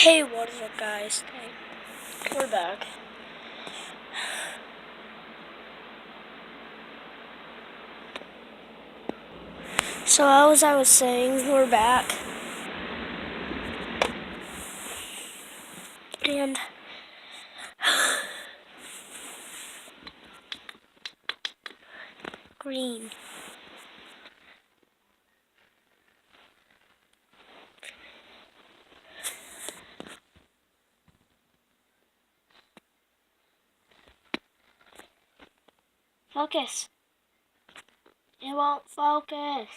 Hey, what is up, guys? We're back. So as I was saying, we're back. And green. Focus. It won't focus.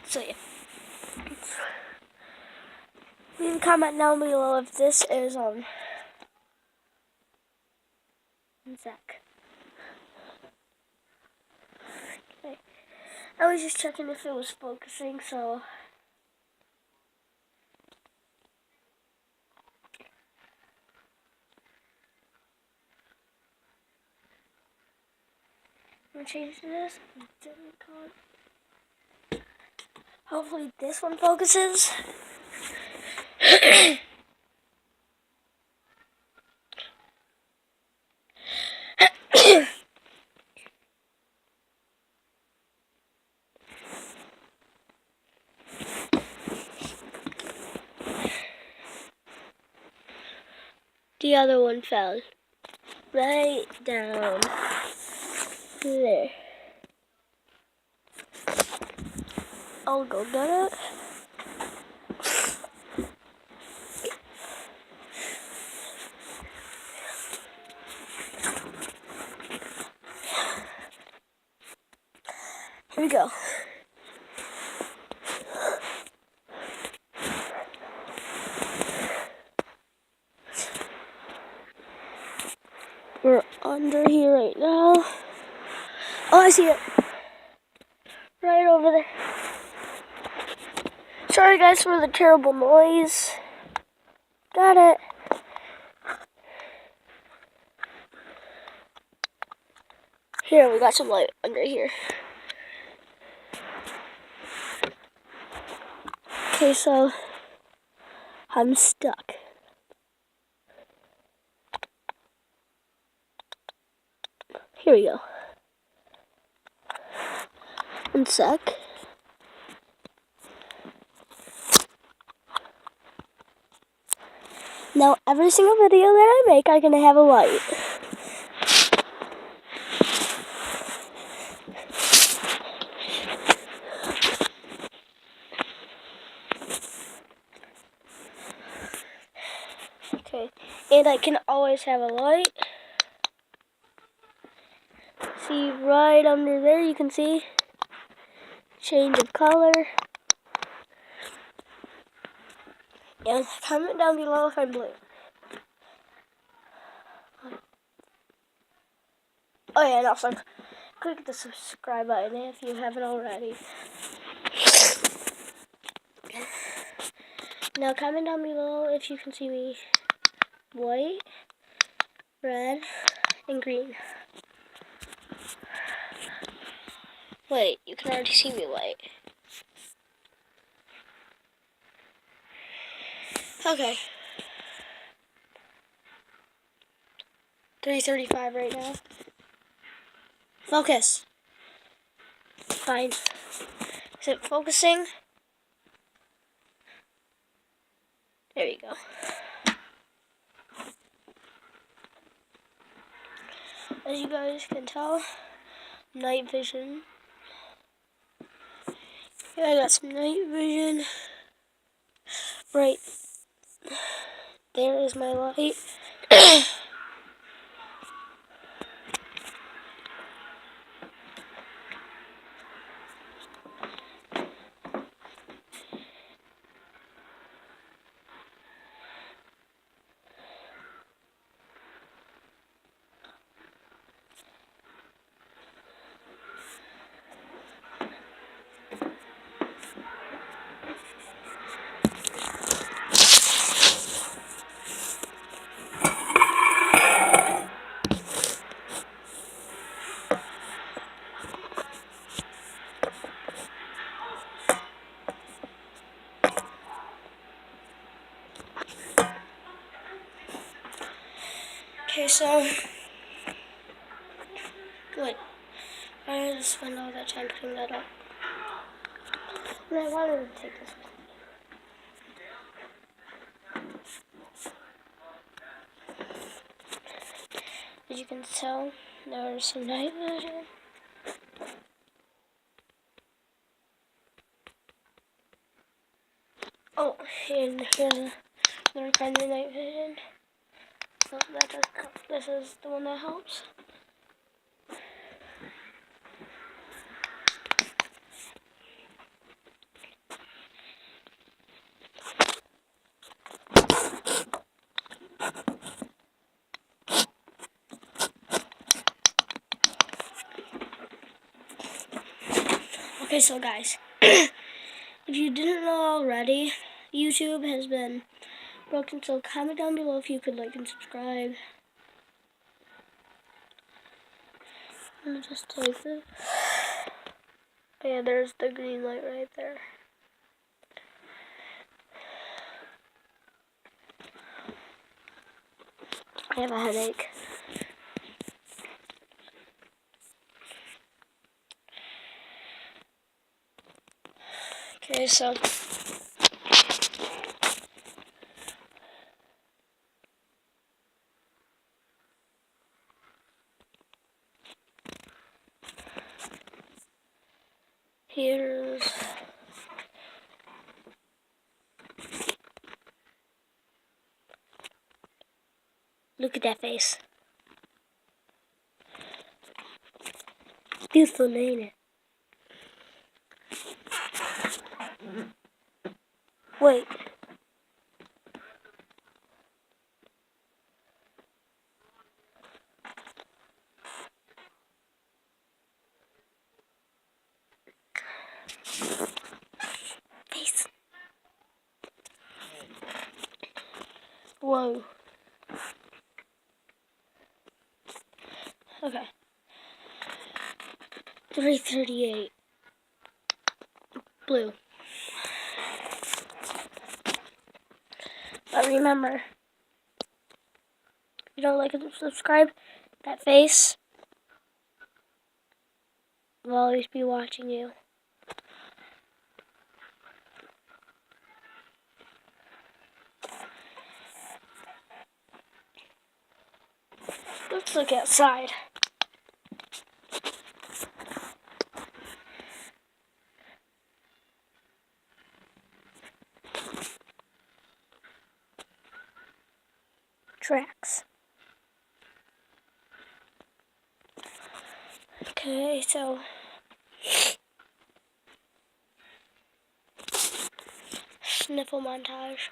So yeah. You can comment down below if this is one sec. Okay. I was just checking if it was focusing, so I'm gonna change this. Hopefully this one focuses. The other one fell right down there. I'll go get it. Here we go. We're under here right now. Oh, I see it. Right over there. Sorry guys for the terrible noise. Got it. Here, we got some light under here. Okay, so I'm stuck. Here we go. 1 sec. Now, every single video that I make, I'm gonna have a light. Okay, and I can always have a light. See, right under there, you can see change of color. And comment down below if I'm blue. Oh yeah, and also click the subscribe button if you haven't already. Now comment down below if you can see me white, red, and green. Wait, you can already see me white. Okay. 3:35 right now. Focus. Fine. Is it focusing? There you go. As you guys can tell, night vision. Yeah, I got some night vision. Right there is my light. Okay, so wait. I just spent all that time putting that up. And I wanted to take this with me. As you can tell, there's some night vision. Oh, and here's another kind of night vision. So that does count. This is the one that helps. Okay, so guys, if you didn't know already, YouTube has been broken, so comment down below if you could like and subscribe. Let me just take this. Yeah, there's the green light right there. I have a headache. Okay, so here's look at that face. Beautiful, ain't it? Wait. Face. Whoa. Okay. 338. Blue. But remember, if you don't like and subscribe, that face will always be watching you. Let's look outside. Tracks. Okay, so sniffle montage.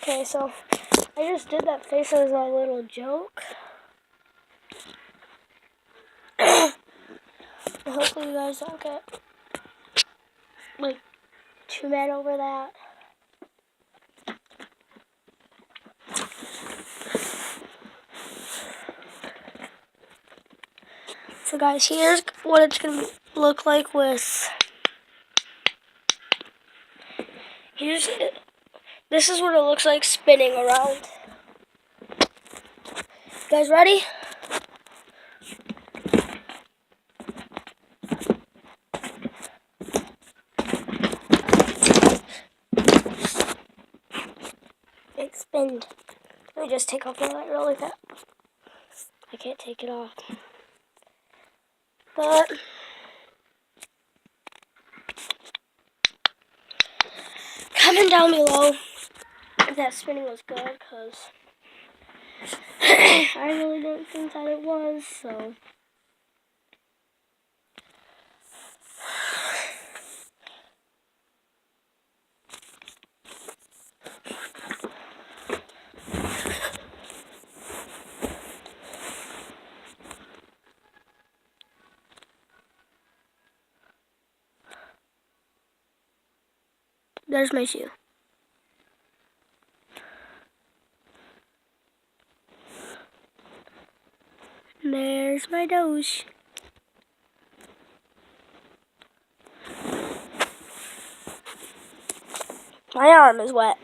Okay, so I just did that face as a little joke. Hopefully you guys don't get like too mad over that. So guys, here's what it's gonna look like with. Here's it. This is what it looks like spinning around. You guys ready? It spinned. Let me just take off the light really fast. I can't take it off. But comment down below if that spinning was good, because I really don't think that it was, so. There's my shoe. There's my nose. My arm is wet.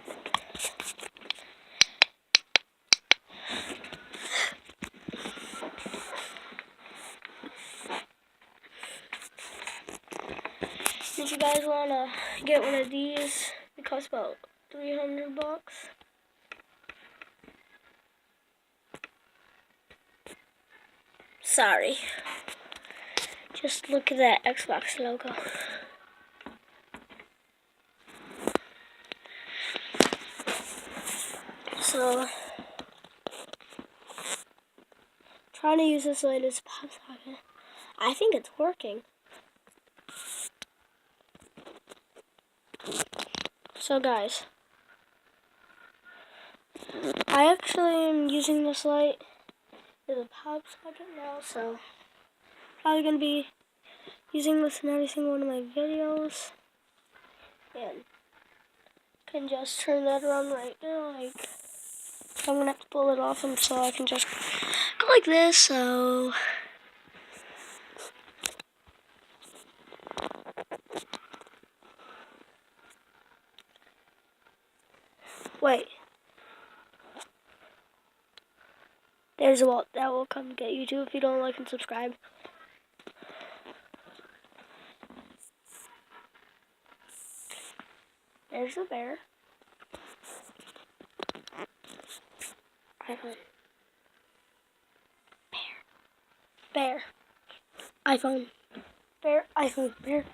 If you guys want to get one of these, it costs about $300. Sorry. Just look at that Xbox logo. So, trying to use this latest pop socket. I think it's working. So guys, I actually am using this light as a pop socket now, so probably gonna be using this in every single one of my videos. And can just turn that around right now. Like, I'm gonna have to pull it off, and so I can just go like this. So. Wait. There's a wall that will come get you too if you don't like and subscribe. There's a bear. iPhone. Bear. iPhone. Bear. iPhone. Bear.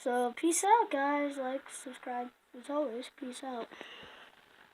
So peace out, guys. Like, subscribe. As always, peace out.